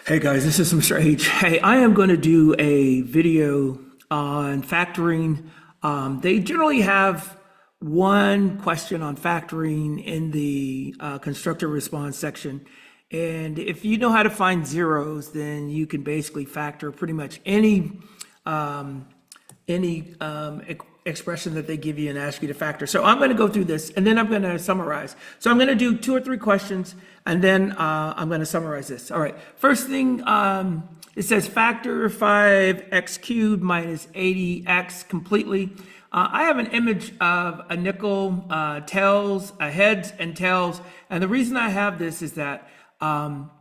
Hey guys, this is Mr. H. Hey, I am going to do a video on factoring. They generally have one question on factoring in the constructor response section. And if you know how to find zeros, then you can basically factor pretty much any expression that they give you and ask you to factor. So I'm going to go through this and then I'm going to summarize. So I'm going to do 2 or 3 questions and then I'm going to summarize this. All right. First thing, it says factor 5x cubed minus 80x completely. I have an image of a nickel, tails, heads and tails. And the reason I have this is that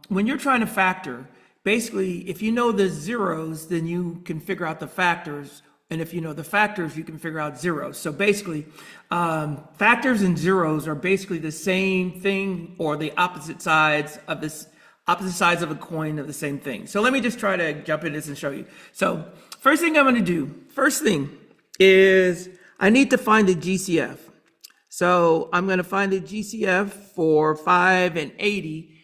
when you're trying to factor, basically, if you know the zeros, then you can figure out the factors. And if you know the factors, you can figure out zeros. So basically, factors and zeros are basically the same thing or the opposite sides of a coin of the same thing. So let me just try to jump into this and show you. So first thing I'm going to do, is I need to find the GCF. So I'm going to find the GCF for 5 and 80.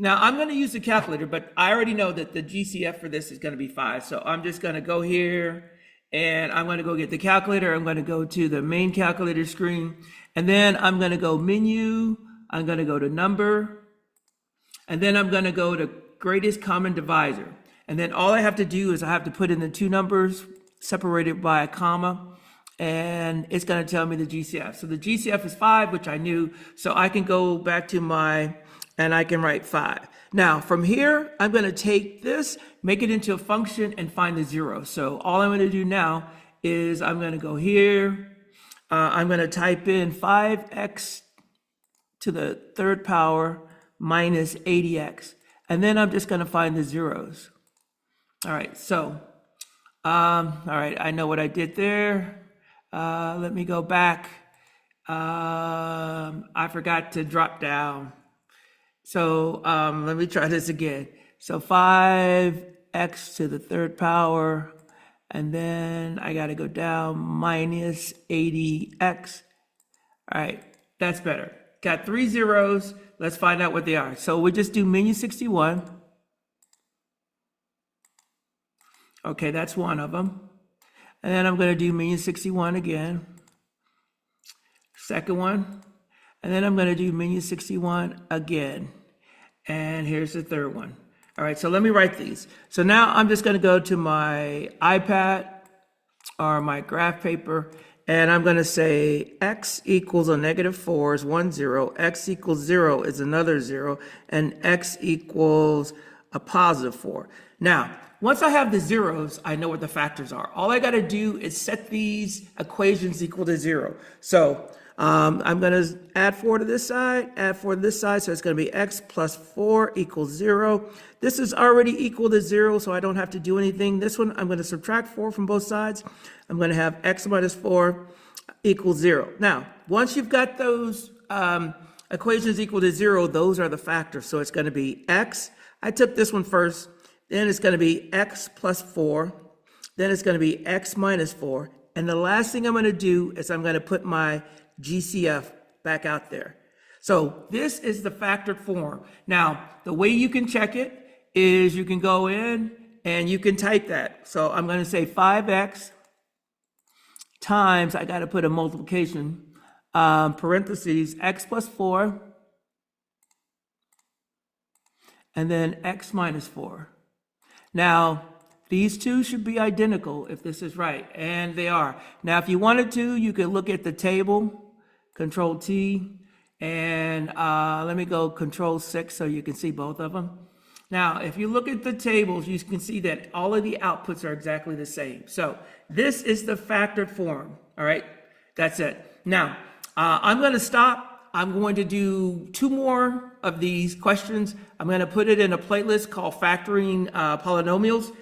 Now I'm going to use the calculator, but I already know that the GCF for this is going to be 5. So I'm just going to go here and I'm going to go get the calculator. I'm going to go to the main calculator screen and then I'm going to go menu. I'm going to go to number and then I'm going to go to greatest common divisor. And then all I have to do is I have to put in the 2 numbers separated by a comma and it's going to tell me the GCF. So the GCF is 5, which I knew. So I can go back to and I can write 5. Now from here, I'm going to take this, make it into a function and find the zero. So all I'm going to do now is I'm going to go here. I'm going to type in 5x to the 3rd power minus 80x. And then I'm just going to find the zeros. All right. So, all right. I know what I did there. Let me go back. I forgot to drop down. So let me try this again. So 5x to the 3rd power, and then I got to go down minus 80x. All right, that's better. Got 3 zeros. Let's find out what they are. So we just do menu 61. Okay, that's one of them. And then I'm going to do menu 61 again. Second one. And then I'm going to do menu 61 again. And here's the 3rd one. All right, so let me write these. So now I'm just going to go to my iPad or my graph paper, and I'm going to say x equals a -4 is 1 0, x equals 0 is another 0, and x equals a +4. Now, once I have the zeros, I know what the factors are. All I got to do is set these equations equal to 0. So I'm going to add 4 to this side, add 4 to this side, so it's going to be x plus 4 equals 0. This is already equal to 0, so I don't have to do anything. This one, I'm going to subtract 4 from both sides. I'm going to have x minus 4 equals 0. Now, once you've got those equations equal to 0, those are the factors. So it's going to be x. I took this one first. Then it's going to be x plus 4. Then it's going to be x minus 4. And the last thing I'm going to do is I'm going to put my GCF back out there. So this is the factored form. Now, the way you can check it is you can go in and you can type that. So I'm going to say 5x times, I got to put a multiplication, parentheses, x plus 4, and then x minus 4. Now, these two should be identical if this is right, and they are. Now, if you wanted to, you could look at the table, Control T, and let me go Control 6 so you can see both of them. Now, if you look at the tables, you can see that all of the outputs are exactly the same. So this is the factored form, all right? That's it. Now, I'm going to stop. I'm going to do 2 more of these questions. I'm going to put it in a playlist called Factoring Polynomials.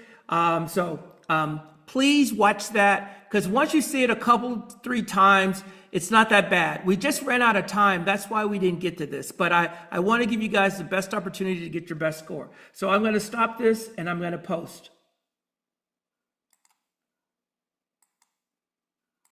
Please watch that, because once you see it a couple, 3 times, it's not that bad. We just ran out of time. That's why we didn't get to this. But I want to give you guys the best opportunity to get your best score. So I'm going to stop this and I'm going to post.